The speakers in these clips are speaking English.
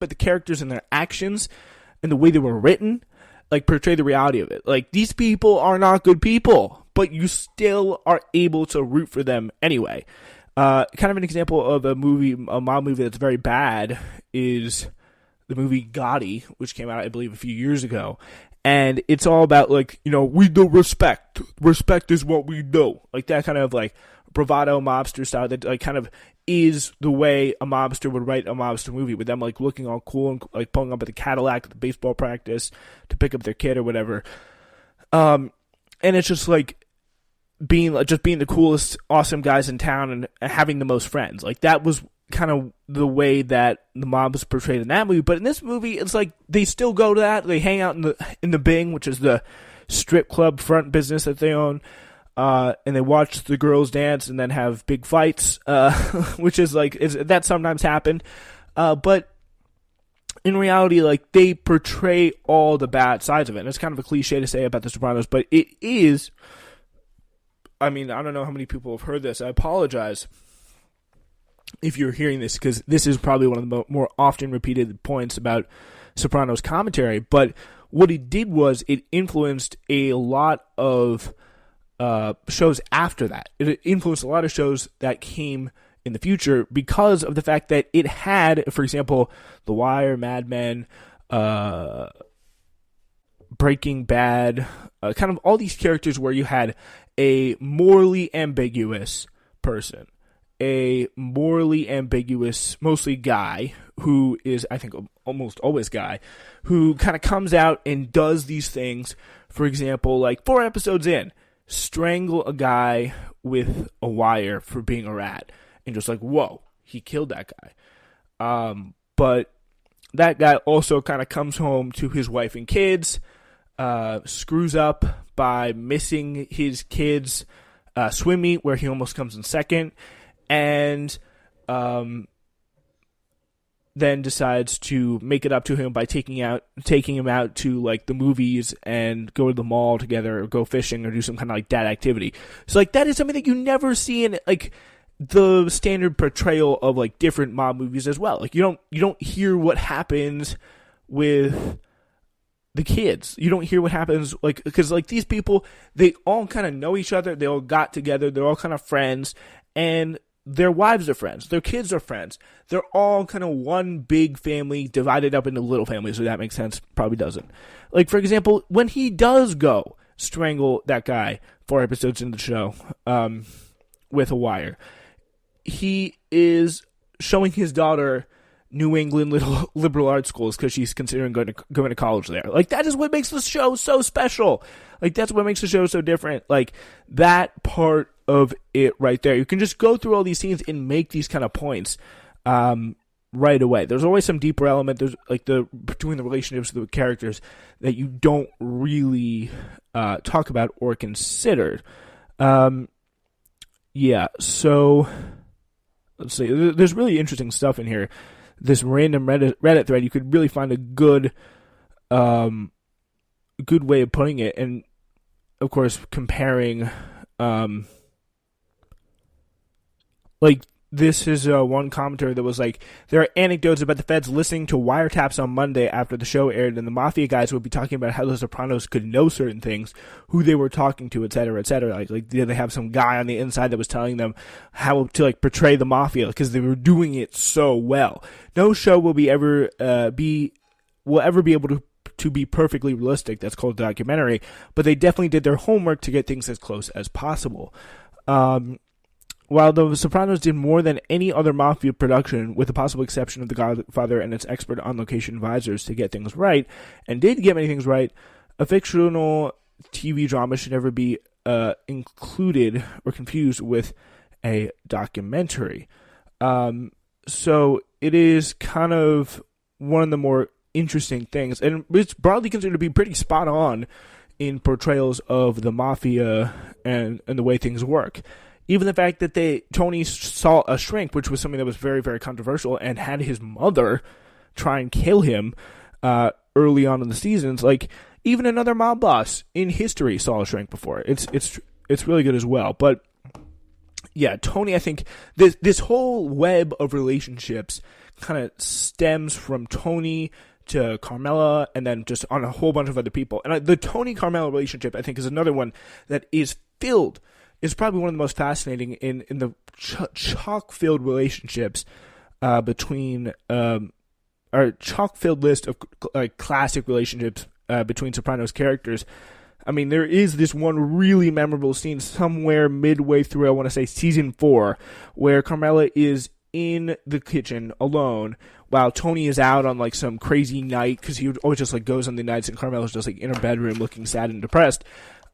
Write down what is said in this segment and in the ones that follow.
but the characters and their actions and the way they were written, like, portray the reality of it. Like, these people are not good people, but you still are able to root for them anyway. Kind of an example of a mob movie that's very bad is the movie Gotti, which came out, I believe, a few years ago. And it's all about, like, you know, we do respect. Respect is what we do. Like, that kind of, like, bravado mobster style that, like, kind of is the way a mobster would write a mobster movie, with them, like, looking all cool and, like, pulling up at the Cadillac at the baseball practice to pick up their kid or whatever. And it's just, like, being the coolest, awesome guys in town and having the most friends. Like, that was kind of the way that the mob was portrayed in that movie. But in this movie, it's like they still go to that. They hang out in the Bing, which is the strip club front business that they own, and they watch the girls dance and then have big fights, which is like that sometimes happened. But in reality, like, they portray all the bad sides of it. And it's kind of a cliche to say about The Sopranos, but it is. I mean, I don't know how many people have heard this. I apologize if you're hearing this, because this is probably one of the more often repeated points about Sopranos commentary. But what it did was it influenced a lot of shows after that. It influenced a lot of shows that came in the future because of the fact that it had, for example, The Wire, Mad Men, Breaking Bad, kind of all these characters where you had a morally ambiguous person, a morally ambiguous, mostly guy, who is, I think, almost always guy, who kind of comes out and does these things. For example, like 4 episodes in, strangle a guy with a wire for being a rat. And just like, whoa, he killed that guy. But that guy also kind of comes home to his wife and kids, screws up by missing his kids' swim meet where he almost comes in second, and then decides to make it up to him by taking him out to, like, the movies and go to the mall together or go fishing or do some kind of, like, dad activity. So, like, that is something that you never see in, like, the standard portrayal of, like, different mob movies as well. Like, you don't hear what happens with the kids. You don't hear what happens, like, because, like, these people, they all kind of know each other. They all got together. They're all kind of friends, and their wives are friends. Their kids are friends. They're all kind of one big family divided up into little families. So that makes sense. Probably doesn't. Like, for example, when he does go strangle that guy 4 episodes into the show with a wire, he is showing his daughter New England liberal arts schools because she's considering going to college there. Like, that is what makes the show so special. Like, that's what makes the show so different. Like, that part of it right there. You can just go through all these scenes and make these kind of points right away. There's always some deeper element. There's, like, between the relationships of the characters that you don't really talk about or consider. Yeah, so let's see. There's really interesting stuff in here. This random Reddit thread, you could really find a good way of putting it, and of course comparing. Like, this is one commentator that was like, there are anecdotes about the feds listening to wiretaps on Monday after the show aired, and the mafia guys would be talking about how the Sopranos could know certain things, who they were talking to, et cetera, et cetera. Like did they have some guy on the inside that was telling them how to, like, portray the mafia because they were doing it so well. No show will ever be able to be perfectly realistic. That's called a documentary, but they definitely did their homework to get things as close as possible. While The Sopranos did more than any other mafia production, with the possible exception of The Godfather and its expert on-location advisors to get things right, and did get many things right, a fictional TV drama should never be included or confused with a documentary. So it is kind of one of the more interesting things, and it's broadly considered to be pretty spot on in portrayals of the mafia and the way things work. Even the fact that Tony saw a shrink, which was something that was very, very controversial, and had his mother try and kill him early on in the seasons. Like, even another mob boss in history saw a shrink before. It's really good as well. But yeah, Tony, I think this whole web of relationships kind of stems from Tony to Carmela, and then just on a whole bunch of other people. And the Tony-Carmela relationship, I think, is another one that is probably one of the most fascinating in the chock-filled relationships between, or chock-filled list of classic relationships between Sopranos characters. I mean, there is this one really memorable scene somewhere midway through, I want to say, season 4, where Carmela is in the kitchen alone while Tony is out on, like, some crazy night, because he always just, like, goes on the nights, and Carmela's just, like, in her bedroom looking sad and depressed,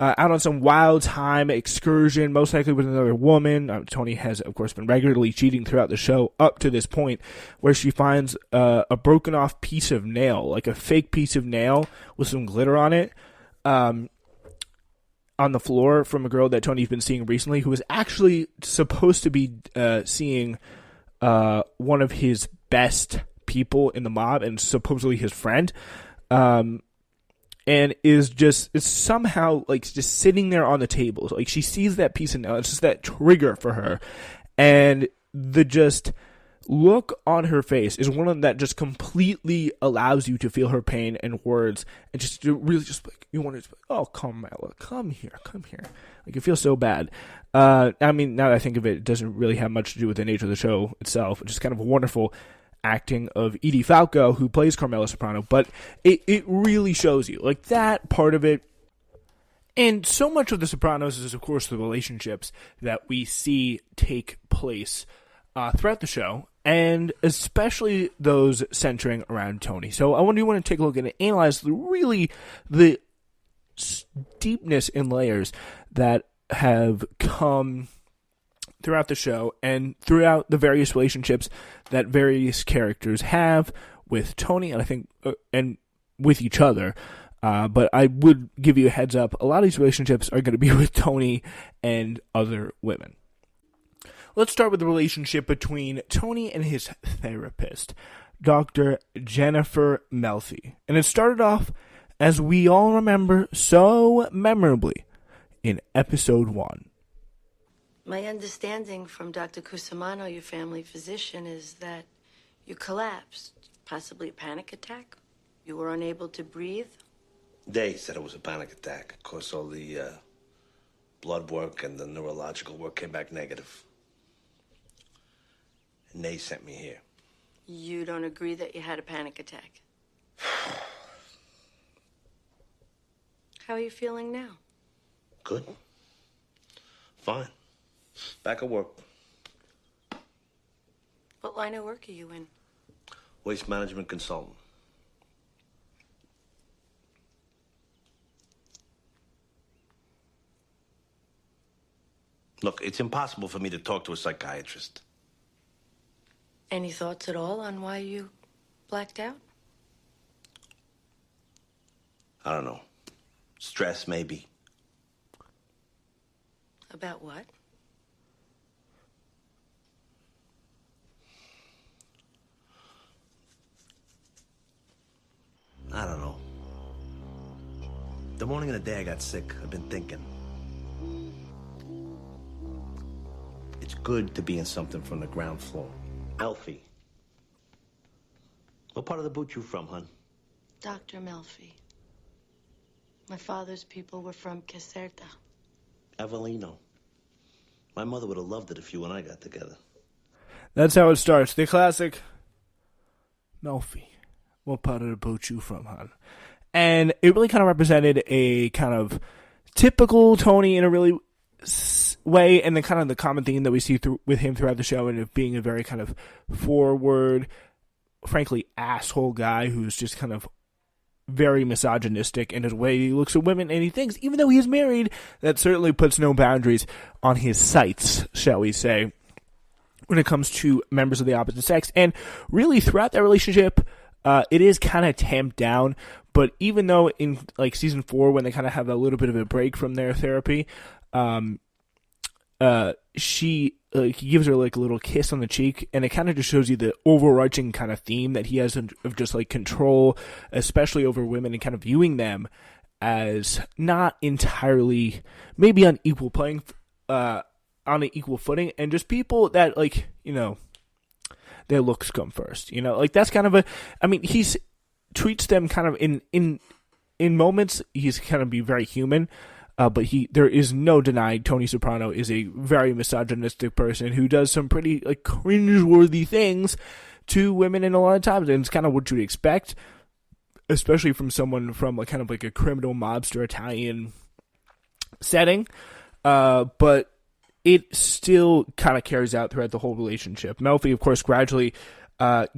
out on some wild time excursion, most likely with another woman. Tony has, of course, been regularly cheating throughout the show up to this point, where she finds a broken-off piece of nail, like a fake piece of nail with some glitter on it, on the floor from a girl that Tony's been seeing recently, who was actually supposed to be seeing one of his best people in the mob and supposedly his friend, and is somehow like just sitting there on the table. Like, she sees that piece of nail, it's just that trigger for her, and the just look on her face is one of that just completely allows you to feel her pain and words, and just really just like you want to, oh, Carmela, come here, like, it feels so bad. I mean, now that I think of it, it doesn't really have much to do with the nature of the show itself. It's just kind of a wonderful acting of Edie Falco, who plays Carmela Soprano, but it really shows you, like, that part of it. And so much of The Sopranos is, of course, the relationships that we see take place throughout the show, and especially those centering around Tony. So I want to take a look and analyze the deepness in layers that have come throughout the show and throughout the various relationships that various characters have with Tony, and I think and with each other. But I would give you a heads up, a lot of these relationships are going to be with Tony and other women. Let's start with the relationship between Tony and his therapist, Dr. Jennifer Melfi. And it started off, as we all remember so memorably, in episode 1. My understanding from Dr. Cusimano, your family physician, is that you collapsed, possibly a panic attack. You were unable to breathe. They said it was a panic attack. Of course, all the blood work and the neurological work came back negative. And they sent me here. You don't agree that you had a panic attack? How are you feeling now? Good. Fine. Back at work. What line of work are you in? Waste management consultant. Look, it's impossible for me to talk to a psychiatrist. Any thoughts at all on why you blacked out? I don't know. Stress, maybe. About what? I don't know. The morning of the day I got sick, I've been thinking. It's good to be in something from the ground floor. Melfi. What part of the boot you from, hon? Dr. Melfi. My father's people were from Caserta. Avellino. My mother would have loved it if you and I got together. That's how it starts. The classic Melfi. What part of the boat you from, hon? And it really kind of represented a kind of typical Tony in a really way, and then kind of the common theme that we see with him throughout the show, and of being a very kind of forward, frankly, asshole guy who's just kind of very misogynistic in his way he looks at women, and he thinks, even though he is married, that certainly puts no boundaries on his sights, shall we say, when it comes to members of the opposite sex. And really, throughout that relationship, it is kind of tamped down, but even though in like season 4, when they kind of have a little bit of a break from their therapy, he gives her like a little kiss on the cheek, and it kind of just shows you the overarching kind of theme that he has of just like control, especially over women, and kind of viewing them as not entirely, maybe on equal playing on an equal footing, and just people that, like, you know, their looks come first. You know, like, that's kind of he's treats them kind of in moments, he's kind of be very human. But there is no denying Tony Soprano is a very misogynistic person who does some pretty, like, cringeworthy things to women in a lot of times, and it's kind of what you'd expect, especially from someone from, like, kind of like a criminal mobster Italian setting. But it still kind of carries out throughout the whole relationship. Melfi, of course, gradually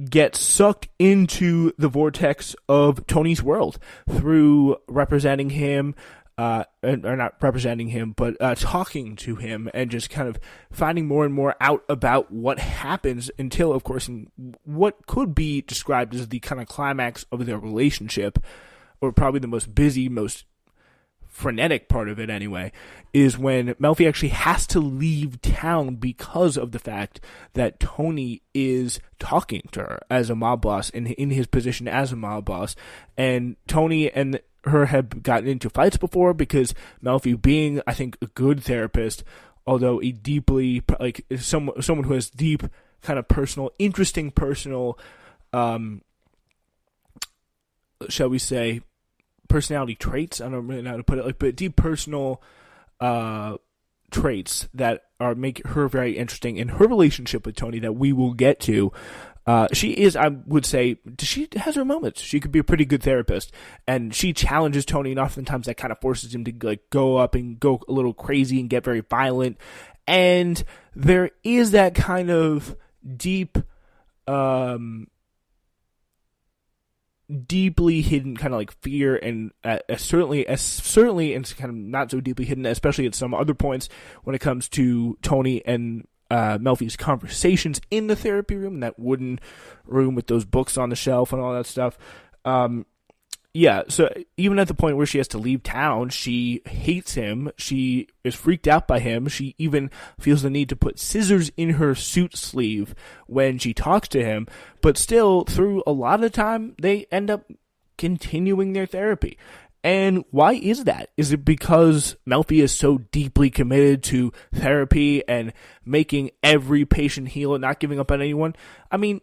gets sucked into the vortex of Tony's world through representing him. Or not representing him, but talking to him and just kind of finding more and more out about what happens until, of course, in what could be described as the kind of climax of their relationship, or probably the most busy, most frenetic part of it anyway, is when Melfi actually has to leave town because of the fact that Tony is talking to her as a mob boss, in his position as a mob boss, and Tony and her have gotten into fights before because Melfi, being, I think, a good therapist, although a deeply, like, someone who has deep kind of interesting personal, shall we say, personality traits. I don't really know how to put it, like, but deep personal traits that make her very interesting in her relationship with Tony that we will get to. She is, I would say, she has her moments. She could be a pretty good therapist, and she challenges Tony, and oftentimes that kind of forces him to, like, go up and go a little crazy and get very violent. And there is that kind of deeply hidden kind of, like, fear, and certainly and kind of not so deeply hidden, especially at some other points when it comes to Tony and Melfi's conversations in the therapy room, in that wooden room with those books on the shelf and all that stuff. So even at the point where she has to leave town, she hates him. She is freaked out by him. She even feels the need to put scissors in her suit sleeve when she talks to him. But still, through a lot of the time, they end up continuing their therapy. And why is that? Is it because Melfi is so deeply committed to therapy and making every patient heal and not giving up on anyone? I mean,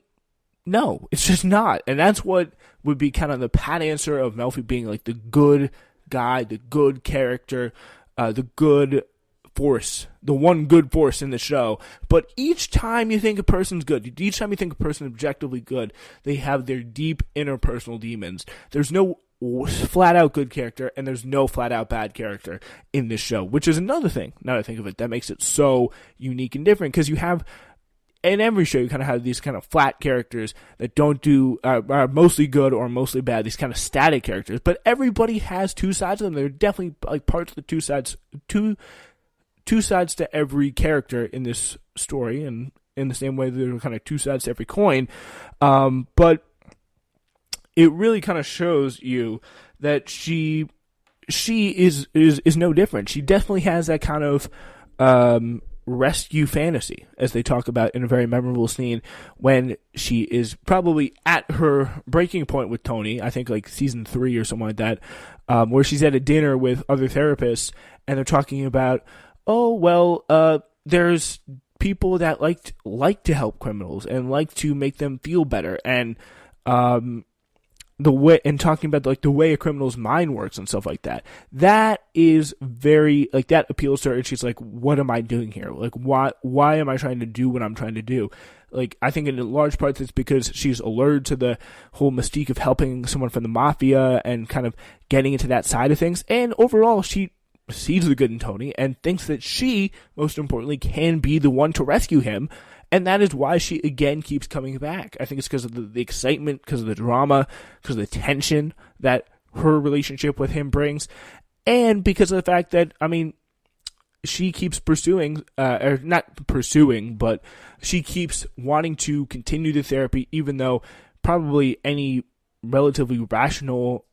no, it's just not. And that's what would be kind of the pat answer of Melfi being, like, the good guy, the good character, the good force, the one good force in the show. But each time you think a person's good, each time you think a person is objectively good, they have their deep interpersonal demons. There's no flat out good character, and there's no flat out bad character in this show, which is another thing, now that I think of it, that makes it so unique and different, because you have, in every show, you kind of have these kind of flat characters that don't do, are mostly good or mostly bad, these kind of static characters, but everybody has two sides of them. They're definitely, like, parts of the two sides to every character in this story, and in the same way there are kind of two sides to every coin, but it really kind of shows you that she is no different. She definitely has that kind of rescue fantasy, as they talk about in a very memorable scene when she is probably at her breaking point with Tony, I think like season 3 or something like that, where she's at a dinner with other therapists, and they're talking about, there's people that like to help criminals and like to make them feel better, and talking about, like, the way a criminal's mind works and stuff like that. That is very, like, that appeals to her, and she's like, what am I doing here? Like, why am I trying to do what I'm trying to do? Like, I think in large part it's because she's allured to the whole mystique of helping someone from the mafia and kind of getting into that side of things, and overall she sees the good in Tony and thinks that she, most importantly, can be the one to rescue him. And that is why she, again, keeps coming back. I think it's because of the excitement, because of the drama, because of the tension that her relationship with him brings, and because of the fact that, I mean, she keeps pursuing, or not pursuing, but she keeps wanting to continue the therapy, even though probably any relatively rational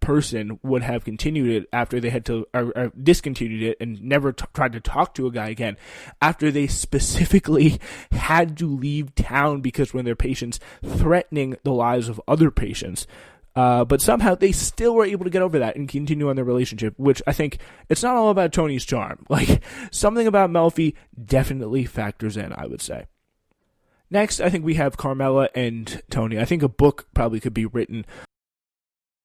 person would have continued it after they had to, or discontinued it and never tried to talk to a guy again, after they specifically had to leave town because when their patients threatening the lives of other patients, But somehow they still were able to get over that and continue on their relationship, which I think it's not all about Tony's charm. Like, something about Melfi definitely factors in, I would say. Next, I think we have Carmela and Tony. I think a book probably could be written